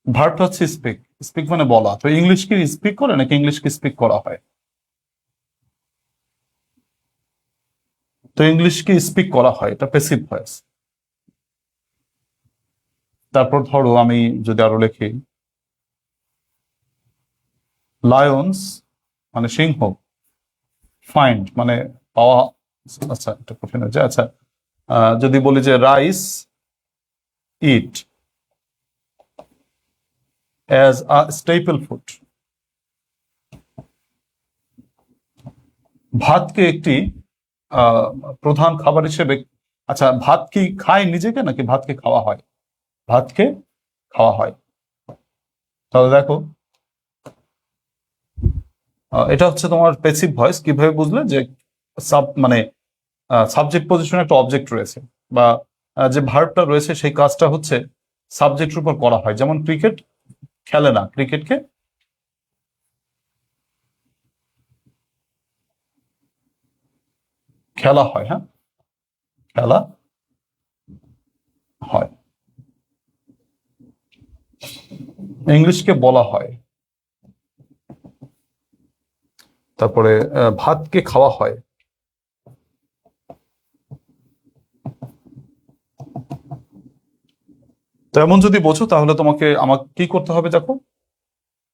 ভার্বটা হচ্ছে স্পিক। স্পিক মানে বলা। তো ইংলিশ কি স্পিক করে নাকি ইংলিশ কি স্পিক করা হয়? তো ইংলিশ কি স্পিক করা হয়, এটা প্যাসিভ ভয়েস। তারপর ধরো আমি যদি আরো লিখি, লায়ন্স মানে সিংহ, ফাইন্ড মানে পাওয়া। আচ্ছা এটা কঠিন হচ্ছে। আচ্ছা যদি বলি যে rice eat as a staple food, ভাতকে একটি আহ, প্রধান খাবার হিসেবে। আচ্ছা ভাত কি খায় নিজেকে নাকি ভাতকে খাওয়া হয়? ভাতকে খাওয়া হয়। তাহলে দেখো এটা হচ্ছে তোমার প্যাসিভ ভয়েস। কিভাবে বুঝলে যে সাব মানে সাবজেক্ট পজিশনে একটা অবজেক্ট রয়েছে, বা যে ভার্বটা রয়েছে সেই কাজটা হচ্ছে সাবজেক্টের উপর করা হয়। যেমন ক্রিকেট খেলে না, ক্রিকেটকে খেলা হয়। হ্যাঁ, খেলা হয়। ইংলিশকে বলা হয়। তারপরে ভাতকে খাওয়া হয়। তো এমন যদি বোঝো তাহলে তোমাকে আমাকে কি করতে হবে দেখো,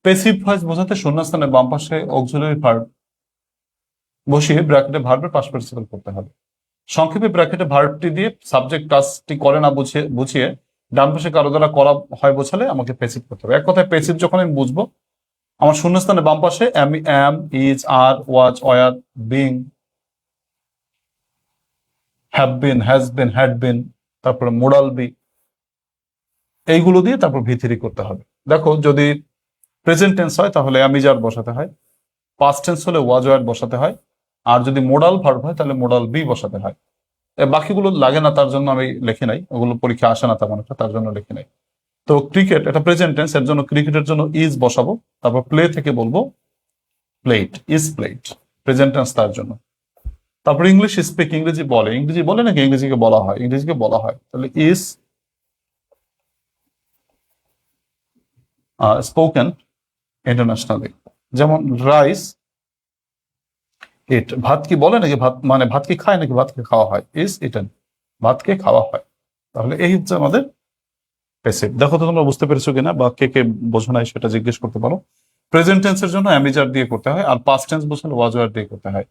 প্যাসিভ ভয়েস বোঝাতে শূন্যস্থানের বাম পাশে অক্সিলারি ভার্ব বসিয়ে ব্র্যাকেটে ভার্বের পাস্ট পার্টিসিপল করতে হবে। সংক্ষেপে ব্র্যাকেটে ভার্বটি দিয়ে সাবজেক্ট কাজটি করে না বুঝিয়ে বুঝিয়ে ডান পাশে কারো দ্বারা করা হয় বোঝালে আমাকে প্যাসিভ করতে হবে। এক কথায় প্যাসিভ যখন আমি বুঝবো, আমার শূন্যস্থানে বাম পাশে am, is, are, was, were, being, have been, has been, had been, তারপরে মোডাল বি, এইগুলো দিয়ে তারপর ভিথিরি করতে হবে। দেখো যদি প্রেজেন্ট টেন্স হয় তাহলে আমি যার বসাতে হয়, পাস্ট টেন্স হলে ওয়াজ ওয়ার বসাতে হয়, আর যদি মোডাল ভার্ব হয় তাহলে মোডাল বি বসাতে হয়। বাকিগুলো লাগে না, তার জন্য আমি লিখি নাই, ওগুলো পরীক্ষা আসে না তেমন একটা, তার জন্য লিখি নাই। তো ক্রিকেট এটা প্রেজেন্ট টেন্স, এর জন্য ক্রিকেটের জন্য ইজ বসাবো, তারপর প্লে থেকে বলবো plate, is plate, present tense তার জন্য। তারপর ইংলিশ স্পিক, ইংরেজি বলে। ইংরেজি বলে নাকি ইংরেজিকে বলা হয়? ইংরেজিকে বলা হয়। তাহলে ইজ স্পোকেন ইন্টারন্যাশনালি। যেমন রাইস ইট, ভাত কি বলে নাকি ভাত মানে ভাত কি খায় নাকি ভাতকে খাওয়া হয়, ইজ ইটেন, ভাতকে খাওয়া হয়। তাহলে এই হচ্ছে আমাদের প্যাসিভ। দেখো তো তোমরা বুঝতে পেরেছো কিনা, বা কে কে বোঝো নাই সেটা জিজ্ঞেস করতে পারো। প্রেজেন্ট টেন্সের জন্য অ্যামিজার দিয়ে করতে হয়, আর পাস্ট টেন্স বোঝালে ওয়াজ ওয়ার দিয়ে করতে হয়।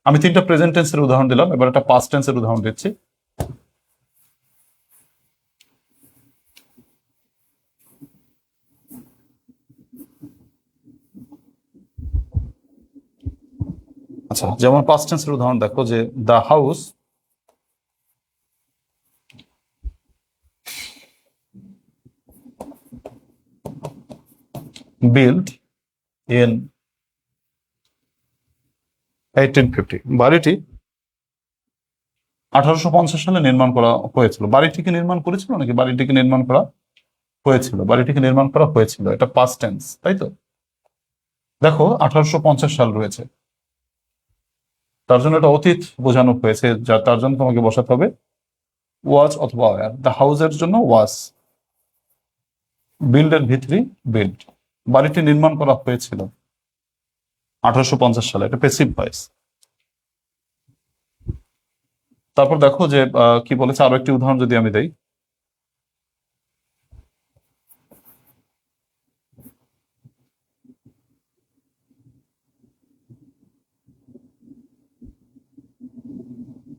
আমি তিনটা প্রেজেন্ট টেন্সের উদাহরণ দিলাম, এবার একটা পাস্ট টেন্সের উদাহরণ দিচ্ছি। আচ্ছা, যেমন পাস্ট টেন্সের উদাহরণ দেখো, যে দ্য হাউস বিল্ড ইন 1850, বাড়িটি 1850 সালে নির্মাণ করা হয়েছিল। বাড়িটিকে নির্মাণ করেছিল নাকি বাড়িটিকে নির্মাণ করা হয়েছিল? বাড়িটিকে নির্মাণ করা হয়েছিল, এটা পাস্ট টেন্স, তাই তো? দেখো 1850 সাল রয়েছে, তার জন্য এটা অতীত বোঝানো হয়েছে, যা তার জন্য তোমাকে বসাতে হবে ওয়াজ অথবা ওয়ার। দ্য হাউসের জন্য ওয়াজ, বিল্ডের ভিতরি বিল্ড, বাড়িটি নির্মাণ করা হয়েছিল 1850 সালে, এটা প্যাসিভ ভয়েস। তারপর দেখো যে কি বলেছে, আরো একটি উদাহরণ যদি আমি দেই।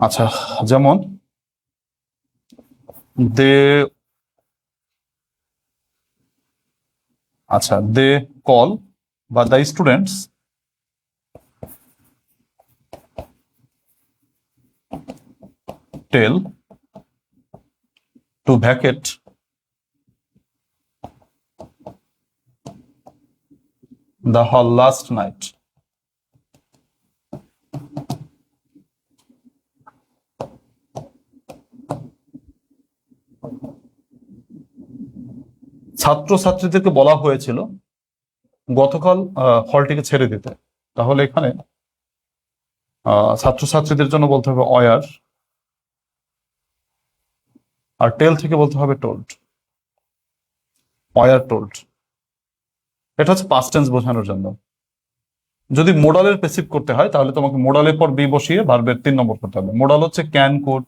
আচ্ছা, যেমন দে, আচ্ছা দে কল, বা the students tell to vacate the hall last night. ছাত্রছাত্রীদেরকে বলা হয়েছিল গতকাল হলটিকে ছেড়ে দিতে। তাহলে এখানে ছাত্রছাত্রীদের জন্য বলতে হবে অয়ার, আর টেল থেকে বলতে হবে টোল্ড, অয়ার টোল্ড। এটা হচ্ছে পাস্ট টেন্স বোঝানোর জন্য। যদি মোডালের প্যাসিভ করতে হয় তাহলে তোমাকে মোডালের পর বি বসিয়ে ভার্বের 3 নম্বর করতে হবে। মোডাল হচ্ছে ক্যান, কুড,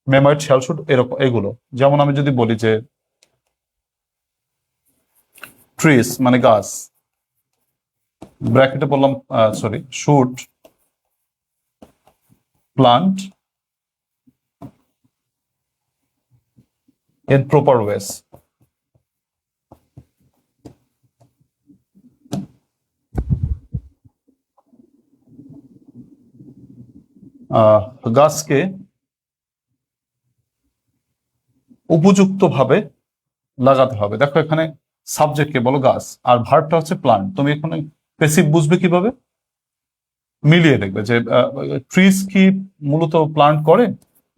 মেমাইট, শ্যাল, শুড, এরকম এগুলো। যেমন আমি যদি বলি যে ট্রিস মানে গাছ, ব্র্যাকেটে বললাম sorry should plant in proper ways. গাছকে উপযুক্তভাবে লাগাতে হবে। দেখো এখানে সাবজেক্টকে বলো গাছ, আর ভার্বটা হচ্ছে প্লান্ট। তুমি এখানে প্যাসিভ বুঝবে কিভাবে? মিলিয়ে দেখবে যে ট্রিজ কি মূলত প্লান্ট করে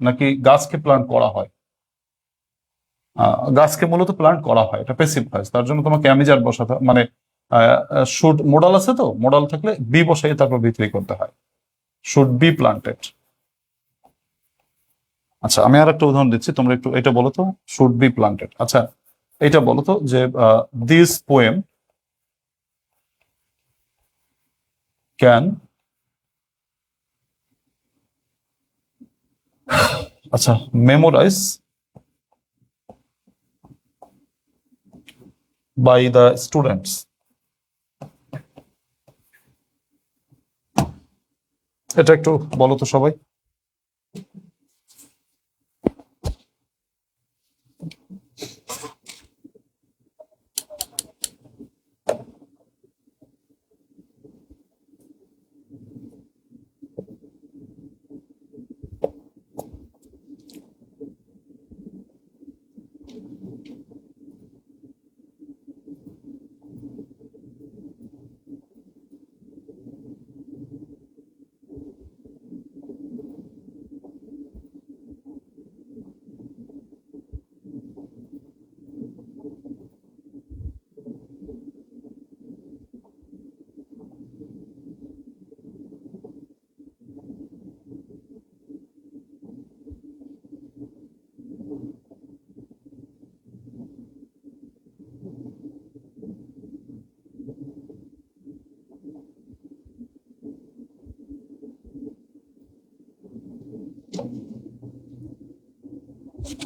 নাকি গাছকে প্লান্ট করা হয়। গাছকে মূলত প্লান্ট করা হয়, এটা প্যাসিভ ভয়েস। তার জন্য তোমাকে অ্যামিজার বসাতে মানে শুড, মোডাল আছে তো, মোডাল থাকলে বি বসাই তারপর ভিতরি করতে হয়, শুড বি প্লান্টেড। আচ্ছা, আমি আর একটা উদাহরণ দিচ্ছি, তোমরা একটু এটা বলো তো, শুড বি প্লান্টেড। আচ্ছা, এটা বলো তো যে দিস পোয়েম ক্যান, আচ্ছা মেমোরাইজ বাই দ্য স্টুডেন্টস। এটা একটু বলো তো সবাই।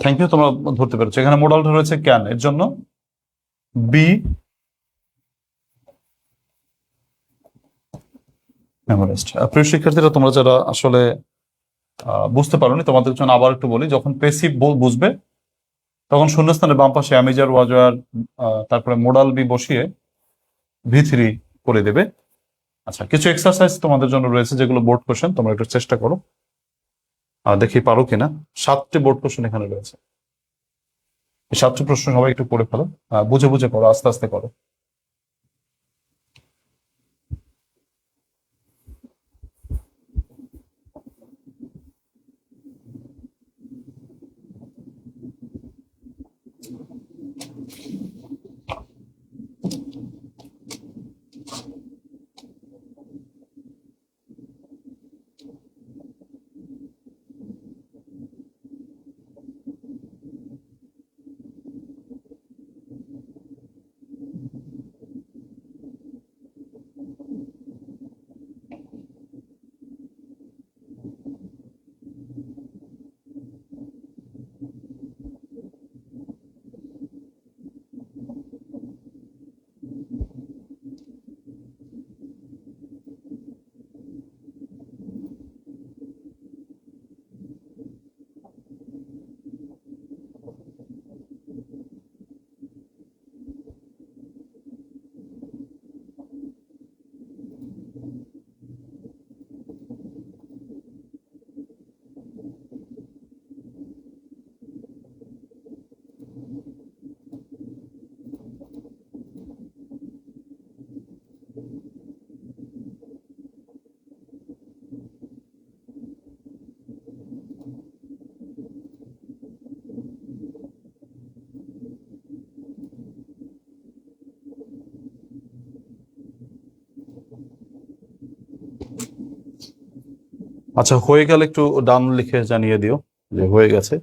থ্যাংক ইউ, তোমরা ধরতে পেরেছো। এখানে মোডালটা রয়েছে ক্যান, এর জন্য বি মেমোরাইজড। প্রিয় শিক্ষার্থীরা, তোমরা যারা আসলে বুঝতে পারোনি, তোমাদের জন্য আবার একটু বলি, যখন পেসিভ বুঝবে তখন শূন্যস্থানে বাম পাশে অ্যামেজার ওয়াজার তারপরে মোডাল বি বসিয়ে V3 করে দেবে। আচ্ছা, কিছু এক্সারসাইজ তোমাদের জন্য রয়েছে যেগুলো বোর্ড কোশ্চেন, তোমরা একটু চেষ্টা করো, দেখি পারো কিনা। 7টি বোর্ড কোশ্চেন এখানে রয়েছে। এই 7টি প্রশ্ন সবাই একটু পড়ে ফেলো, বুঝে বুঝে করো, আস্তে আস্তে করো। আচ্ছা, হয়ে গেলে একটু ডান লিখে জানিয়ে দিও যে হয়ে গেছে।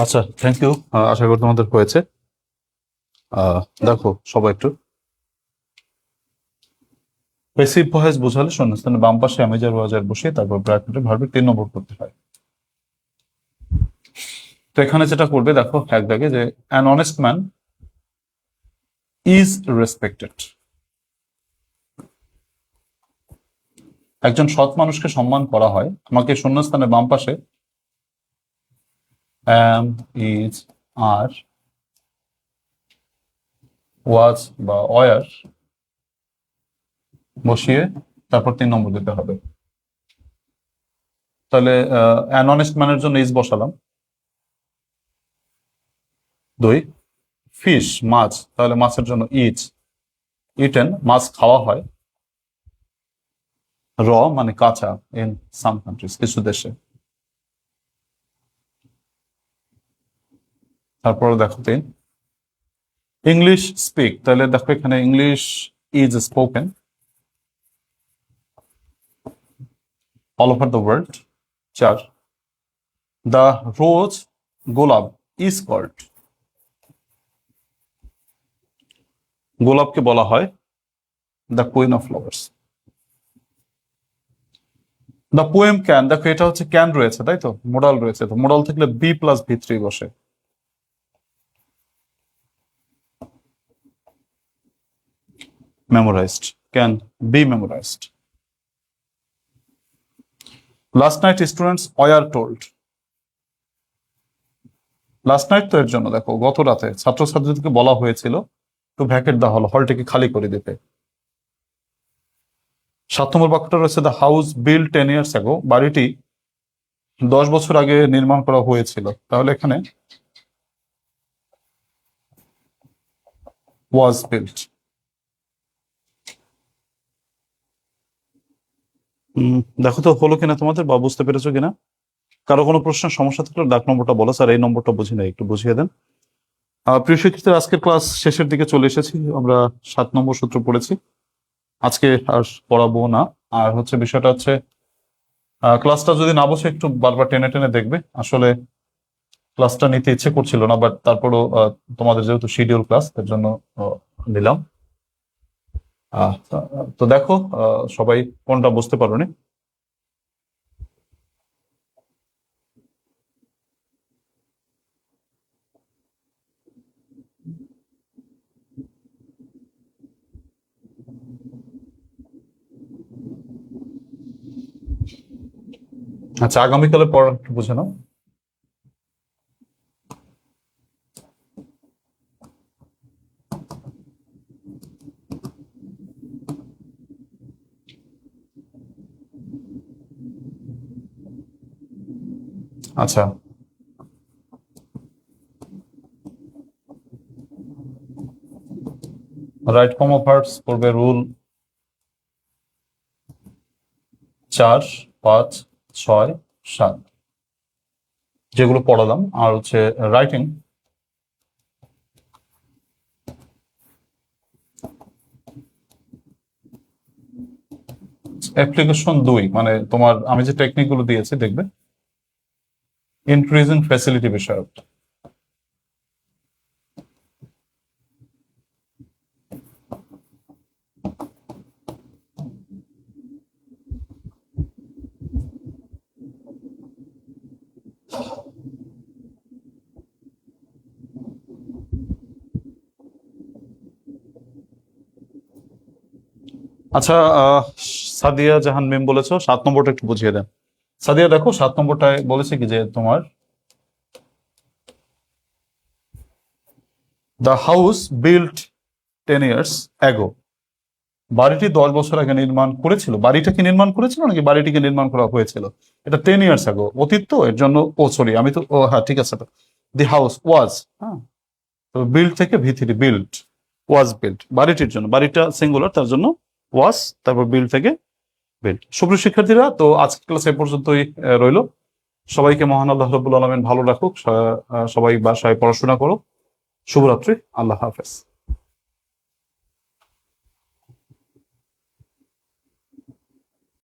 আচ্ছা, থ্যাংক ইউ, আশা করি তোমাদের হয়েছে। দেখো সবাই একটু, প্যাসিভ ভয়েস বোঝালে শূন্যস্থানে বাম পাশে অ্যামেজার ওয়াজার বসিয়ে তারপর ব্র্যাকেটে ভার্বের 3 নম্বর করতে হয়। তো এখানে যেটা করবে দেখো এক দাগে, যে an honest man is respected. একজন সৎ মানুষকে সম্মান করা হয়। আমাকে শূন্যস্থানে বাম পাশে am, is, are, was বা were বসিয়ে তারপর 3 নম্বর দিতে হবে। তাহলে অ্যান অনেস্ট ম্যানের জন্য ইজ বসালাম 2। ফিশ মাছ, তাহলে মাছের জন্য ইজ। ইটেন মাছ খাওয়া হয়। র মানে কাঁচা, ইন সাম কান্ট্রিজ কিছু দেশে। তারপর দেখো 3 ইংলিশ স্পিক, তাহলে দেখো এখানে English is spoken all over the world. 4 the rose গোলাপ ইজ কল্ড, গোলাপকে বলা হয় the queen of flowers. The poem can, দেখো এটা হচ্ছে ক্যান রয়েছে তাই তো, মোডাল রয়েছে, তো মোডাল থাকলে বি প্লাস ভি3 বসে। Memorised, can be memorised. Last night students were told, last night তো এর জন্য দেখো গত রাতে ছাত্রছাত্রীদেরকে বলা হয়েছিল টু ভ্যাকেট দা হল, হলটিকে খালি করে দিতে। 7 নম্বর বাক্যটা রয়েছে the house build 10 years ago, বাড়িটি 10 বছর আগে নির্মাণ করা হয়েছিল, তাহলে এখানে ওয়াজ বিল্ট। দেখো তো হলো কিনা তোমাদের, বা বুঝতে পেরেছো কিনা। কারো কোনো প্রশ্নের সমস্যা থাকলে ডাক নম্বরটা বলো, স্যার এই নম্বরটা বুঝি না, একটু বুঝিয়ে দেন। প্রিয় শিক্ষার্থীরা, আজকের ক্লাস শেষের দিকে চলে এসেছি, আমরা 7 নম্বর সূত্র পড়েছি, আজকে আর পড়াবো না। আর হচ্ছে বিষয়টা হচ্ছে ক্লাসটা যদি না বসে একটু বারবার টেনে টেনে দেখবে, আসলে ক্লাসটা নিতে ইচ্ছে করছিল না, বাট তারপরও তোমাদের যেহেতু শিডিউল ক্লাস এর জন্য নিলাম। তো দেখো সবাই কোনটা বুঝতে পারোনি। আচ্ছা, আগামীকালে পড়া একটু বুঝে নাও। আচ্ছা, রাইট ফর্ম অফ ভার্বস পড়বে রুল 4, 5, 6, 7 যেগুলো পড়ালাম। আর হচ্ছে রাইটিং অ্যাপ্লিকেশন 2, মানে তোমার আমি যে টেকনিক গুলো দিয়েছি দেখবে ইনক্রিজিং ফ্যাসিলিটি বিষয়ক। আচ্ছা, সাদিয়া জাহান মেম বলেছো 7 নম্বরটা একটু বুঝিয়ে দেন। সাদিয়া দেখো 7 নম্বরটায় বলেছে কি যে তোমার the house built 10 years ago, বাড়িটি 10 বছর আগে নির্মাণ করেছিল। বাড়িটা কি নির্মাণ করেছিল নাকি বাড়িটিকে নির্মাণ করা হয়েছিল? এটা 10 years ago, অতীত তো, এর জন্য ও সরি আমি তো ও হ্যাঁ ঠিক আছে। তো দি হাউস ওয়াজ, হ্যাঁ, তো বিল্ড থেকে ভি3 বিল্ট, ওয়াজ বিল্ট বাড়িটির জন্য, বাড়িটা সিঙ্গুলার তার জন্য ওয়াজ, তারপর বিল্ড থেকে বিল্ট। সুপ্রিয় শিক্ষার্থীরা, তো আজকের ক্লাস এ পর্যন্তই রইলো। সবাইকে মহান আল্লাহ রাব্বুল আলামিন ভালো রাখুক, সবাই বাসায় পড়াশোনা করো। শুভরাত্রি, আল্লাহ হাফেজ।